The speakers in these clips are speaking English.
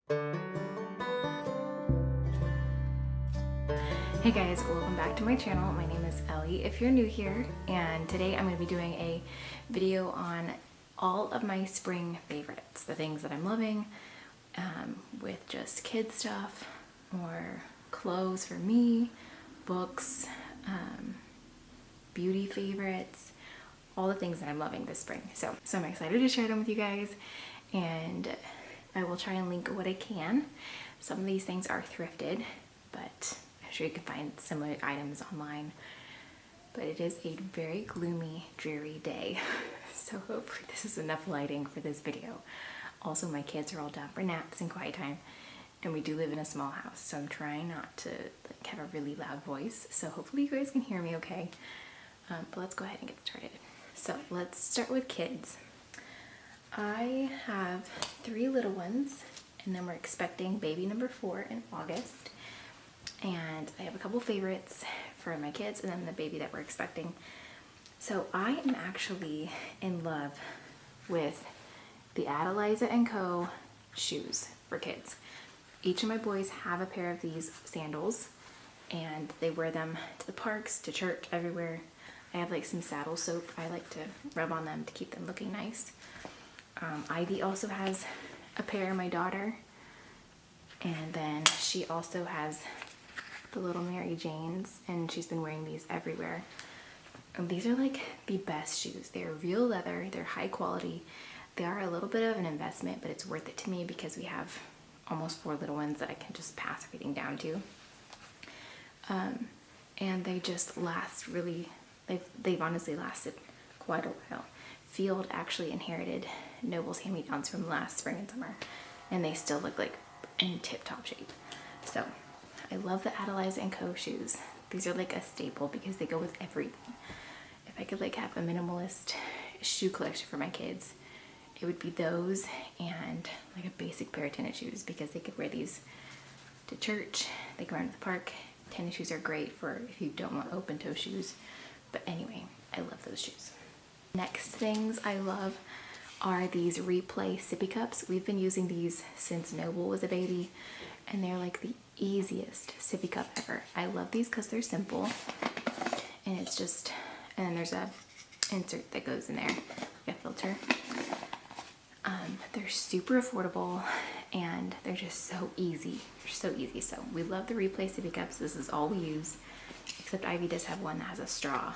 Hey guys, welcome back to my channel. My name is Ellie if you're new here, and today I'm going to be doing a video on all of my spring favorites, the things that I'm loving, with just kid stuff or clothes for me, books, beauty favorites, all the things that I'm loving this spring. So I'm excited to share them with you guys, and I will try and link what I can. Some of these things are thrifted, but I'm sure you can find similar items online. But it is a very gloomy, dreary day, so hopefully this is enough lighting for this video. Also, my kids are all down for naps and quiet time, and we do live in a small house, so I'm trying not to have a really loud voice, so hopefully you guys can hear me okay. But let's go ahead and get started. So let's start with kids. I have 3 little ones, and then we're expecting baby number 4 in August. And I have a couple favorites for my kids and then the baby that we're expecting. So I am actually in love with the Adeliza & Co. shoes for kids. Each of my boys have a pair of these sandals, and they wear them to the parks, to church, everywhere. I have like some saddle soap I like to rub on them to keep them looking nice. Ivy also has a pair, my daughter, and then she also has the little Mary Janes, and she's been wearing these everywhere. And these are like the best shoes. They're real leather, they're high quality. They are a little bit of an investment, but it's worth it to me because we have almost 4 little ones that I can just pass everything down to. And they just last really, they've honestly lasted quite a while. Field actually inherited Noble's hand-me-downs from last spring and summer, and they still look like in tip-top shape. So I love the Adeliza & Co. shoes. These are like a staple because they go with everything. If I could like have a minimalist shoe collection for my kids, it would be those and like a basic pair of tennis shoes, because they could wear these to church, they can wear them to the park. Tennis shoes are great for if you don't want open toe shoes. But anyway, I love those shoes. Next things I love are these Replay sippy cups. We've been using these since Noble was a baby, and they're like the easiest sippy cup ever. I love these because they're simple, and it's just, and then there's a insert that goes in there, like a filter. They're super affordable, and they're just so easy. They're so easy. So we love the Replay sippy cups. This is all we use, except Ivy does have one that has a straw,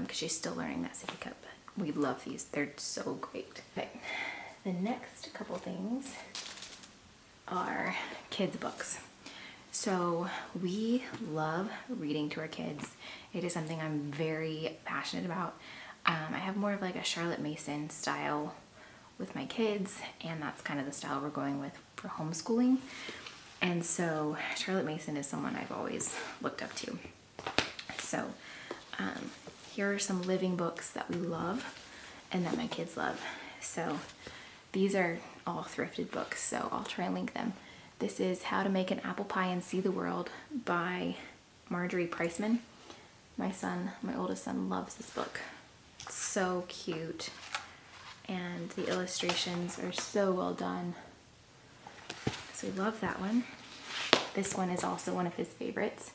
because she's still learning that sippy cup. We love these. They're so great. Okay, the next couple things are kids' books. So we love reading to our kids. It is something I'm very passionate about. I have more of like a Charlotte Mason style with my kids, and that's kind of the style we're going with for homeschooling. And so Charlotte Mason is someone I've always looked up to. So here are some living books that we love and that my kids love. So these are all thrifted books, so I'll try and link them. This is How to Make an Apple Pie and See the World by Marjorie Priceman. My oldest son, loves this book. It's so cute, and the illustrations are so well done. So we love that one. This one is also one of his favorites,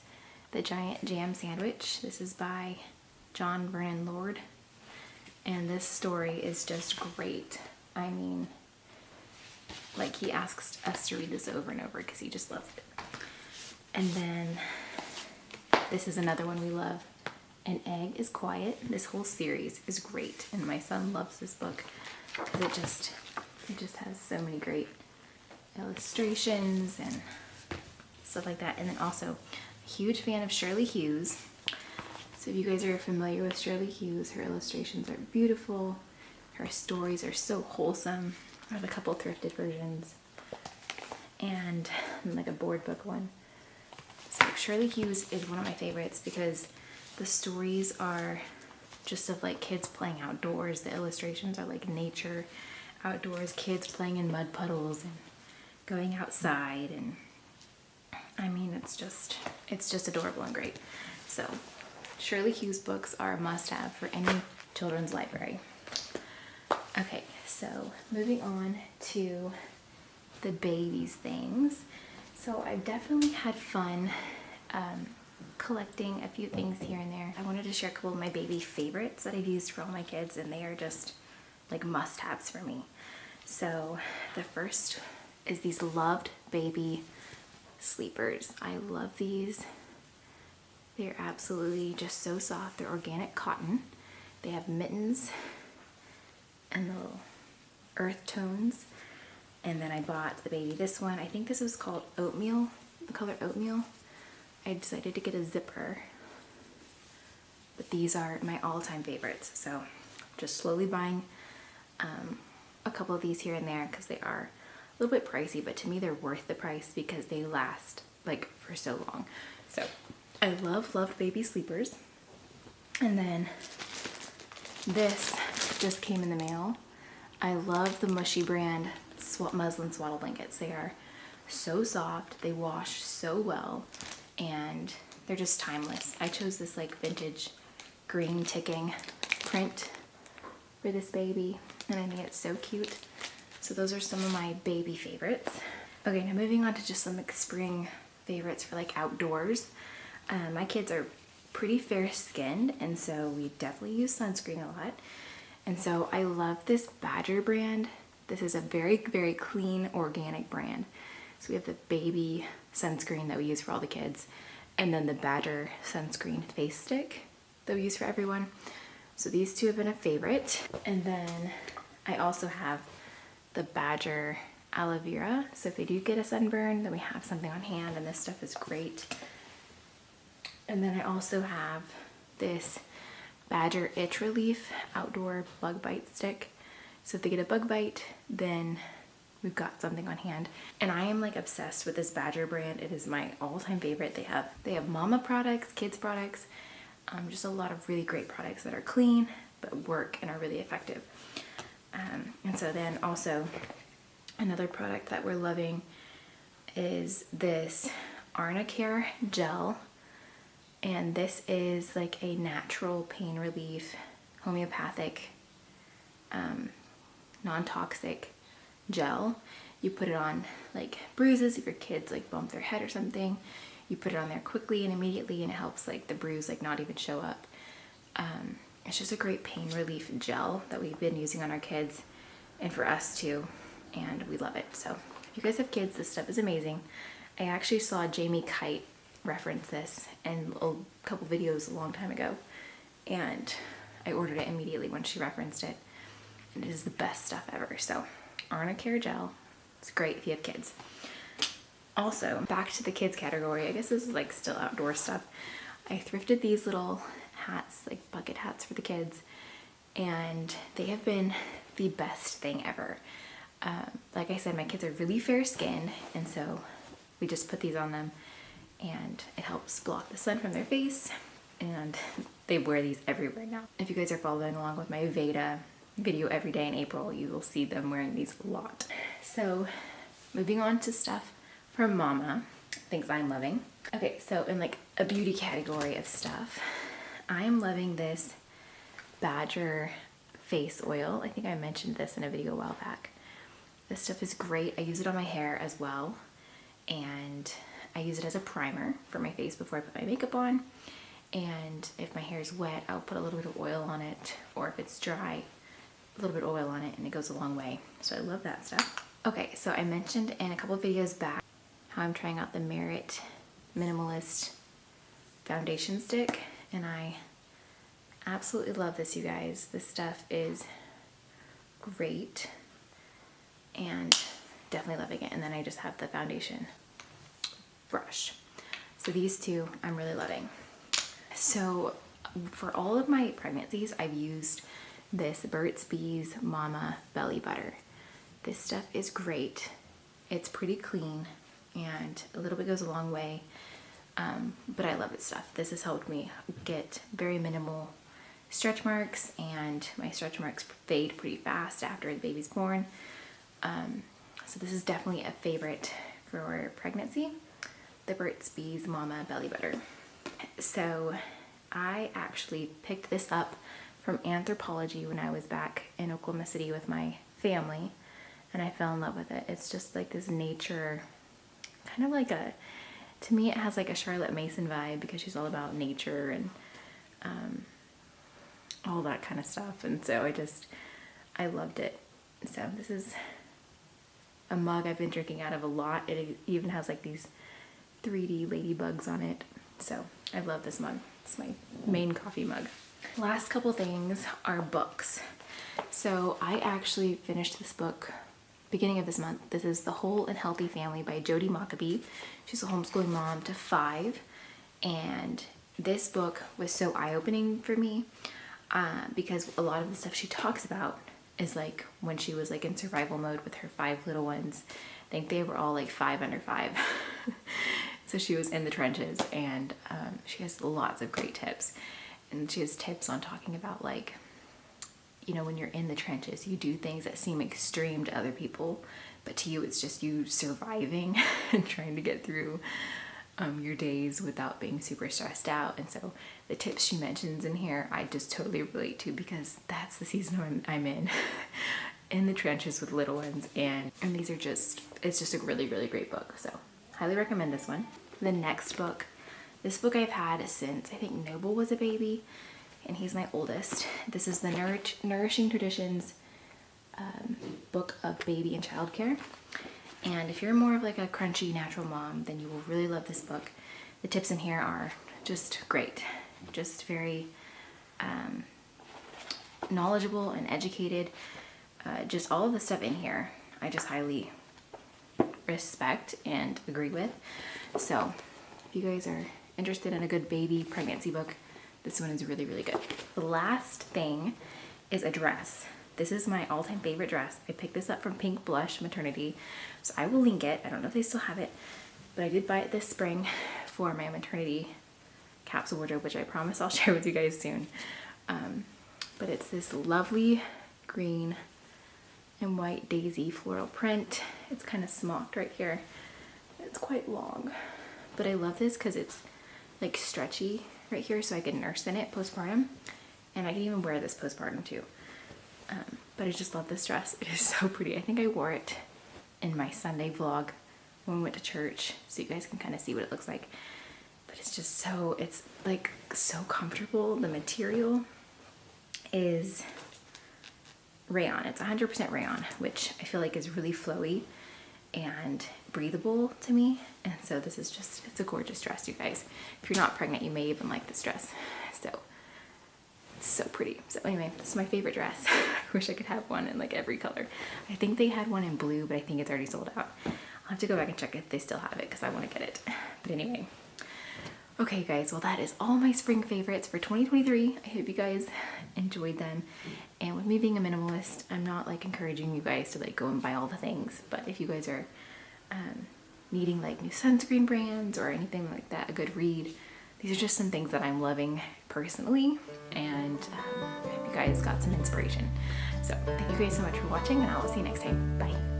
The Giant Jam Sandwich. This is by John Vernon Lord, and this story is just great. I mean, like, he asks us to read this over and over because he just loves it. And then this is another one we love, An Egg is Quiet. This whole series is great, and my son loves this book because it just has so many great illustrations and stuff like that. And then also a huge fan of Shirley Hughes. So if you guys are familiar with Shirley Hughes, her illustrations are beautiful. Her stories are so wholesome. I have a couple thrifted versions and like a board book one. So Shirley Hughes is one of my favorites because the stories are just of like kids playing outdoors. The illustrations are like nature, outdoors, kids playing in mud puddles and going outside, and I mean, it's just adorable and great. So Shirley Hughes books are a must-have for any children's library. Okay, so moving on to the babies things. So I've definitely had fun collecting a few things here and there. I wanted to share a couple of my baby favorites that I've used for all my kids, and they are just like must-haves for me. So the first is these loved baby sleepers. I love these. They're absolutely just so soft. They're organic cotton. They have mittens and little earth tones. And then I bought the baby this one. I think this was called oatmeal, the color oatmeal. I decided to get a zipper, but these are my all-time favorites. So just slowly buying a couple of these here and there because they are a little bit pricey, but to me they're worth the price because they last like for so long. So I loved baby sleepers. And then this just came in the mail. I love the Mushy brand muslin swaddle blankets. They are so soft, they wash so well, and they're just timeless. I chose this like vintage green ticking print for this baby, and I think it's so cute. So those are some of my baby favorites. Okay, now moving on to just some like spring favorites for like outdoors. My kids are pretty fair skinned, and so we definitely use sunscreen a lot. And so I love this Badger brand. This is a very, very clean organic brand. So we have the baby sunscreen that we use for all the kids, and then the Badger sunscreen face stick that we use for everyone. So these two have been a favorite. And then I also have the Badger aloe vera. So if they do get a sunburn, then we have something on hand, and this stuff is great. And then I also have this Badger Itch Relief outdoor bug bite stick. So if they get a bug bite, then we've got something on hand. And I am like obsessed with this Badger brand. It is my all-time favorite. They have mama products, kids products, just a lot of really great products that are clean but work and are really effective. And so then also another product that we're loving is this Arnicare gel. And this is like a natural pain relief, homeopathic, non-toxic gel. You put it on like bruises if your kids like bump their head or something. You put it on there quickly and immediately, and it helps like the bruise like not even show up. It's just a great pain relief gel that we've been using on our kids and for us too, and we love it. So if you guys have kids, this stuff is amazing. I actually saw Jamie Kite reference this in a couple videos a long time ago, and I ordered it immediately when she referenced it, and it is the best stuff ever. So Arnicare gel, it's great if you have kids. Also, back to the kids category, I guess this is like still outdoor stuff. I thrifted these little hats, like bucket hats for the kids, and they have been the best thing ever. Like I said, my kids are really fair skinned, and so we just put these on them, and it helps block the sun from their face, and they wear these everywhere now. If you guys are following along with my VEDA video every day in April, you will see them wearing these a lot. So moving on to stuff from Mama, things I'm loving. Okay, so in like a beauty category of stuff, I am loving this Badger face oil. I think I mentioned this in a video a while back. This stuff is great. I use it on my hair as well, and I use it as a primer for my face before I put my makeup on. And if my hair is wet, I'll put a little bit of oil on it, or if it's dry, a little bit of oil on it, and it goes a long way. So I love that stuff. Okay, so I mentioned in a couple of videos back how I'm trying out the Merit Minimalist foundation stick, and I absolutely love this, you guys. This stuff is great, and definitely loving it. And then I just have the foundation brush. So these two I'm really loving. So for all of my pregnancies, I've used this Burt's Bees Mama Belly Butter. This stuff is great. It's pretty clean, and a little bit goes a long way, but I love this stuff. This has helped me get very minimal stretch marks, and my stretch marks fade pretty fast after the baby's born. So this is definitely a favorite for pregnancy, the Burt's Bees Mama Belly Butter. So I actually picked this up from Anthropologie when I was back in Oklahoma City with my family. and I fell in love with it. It's just like this nature, kind of like to me it has like a Charlotte Mason vibe because she's all about nature and all that kind of stuff. And so I loved it. So this is a mug I've been drinking out of a lot. It even has like these 3D ladybugs on it. So I love this mug. It's my main coffee mug. Last couple things are books. So I actually finished this book beginning of this month. This is The Whole and Healthy Family by Jody Mockabee. She's a homeschooling mom to 5. And this book was so eye-opening for me because a lot of the stuff she talks about is like when she was like in survival mode with her 5 little ones. I think they were all like 5 under 5. So she was in the trenches, and she has lots of great tips. And she has tips on talking about like, you know, when you're in the trenches, you do things that seem extreme to other people, but to you it's just you surviving and trying to get through your days without being super stressed out. And so the tips she mentions in here, I just totally relate to because that's the season I'm in the trenches with little ones. And these are just, it's just a really, really great book. So highly recommend this one. The next book, this book I've had since I think Noble was a baby, and he's my oldest. This is the Nourishing Traditions book of baby and childcare. And if you're more of like a crunchy natural mom, then you will really love this book. The tips in here are just great, just very knowledgeable and educated. Just all of the stuff in here, I just highly respect and agree with. So if you guys are interested in a good baby pregnancy book, this one is really, really good. The last thing is a dress. This is my all-time favorite dress. I picked this up from Pink Blush Maternity, so I will link it. I don't know if they still have it, but I did buy it this spring for my maternity capsule wardrobe, which I promise I'll share with you guys soon. But it's this lovely green and white daisy floral print. It's kind of smocked right here. It's quite long, but I love this because it's like stretchy right here, so I can nurse in it postpartum, and I can even wear this postpartum too. But I just love this dress. It is so pretty. I think I wore it in my Sunday vlog when we went to church, so you guys can kind of see what it looks like. But it's just so, it's like so comfortable. The material is rayon. It's 100% rayon, which I feel like is really flowy and breathable to me. And so this is just, it's a gorgeous dress, you guys. If you're not pregnant, you may even like this dress. So it's so pretty. So anyway, this is my favorite dress. I wish I could have one in like every color. I think they had one in blue, but I think it's already sold out. I'll have to go back and check if they still have it because I want to get it. But anyway. Okay guys, well that is all my spring favorites for 2023. I hope you guys enjoyed them. And with me being a minimalist, I'm not like encouraging you guys to like go and buy all the things, but if you guys are needing like new sunscreen brands or anything like that, a good read, these are just some things that I'm loving personally, and I hope you guys got some inspiration. So thank you guys so much for watching, and I'll see you next time. Bye.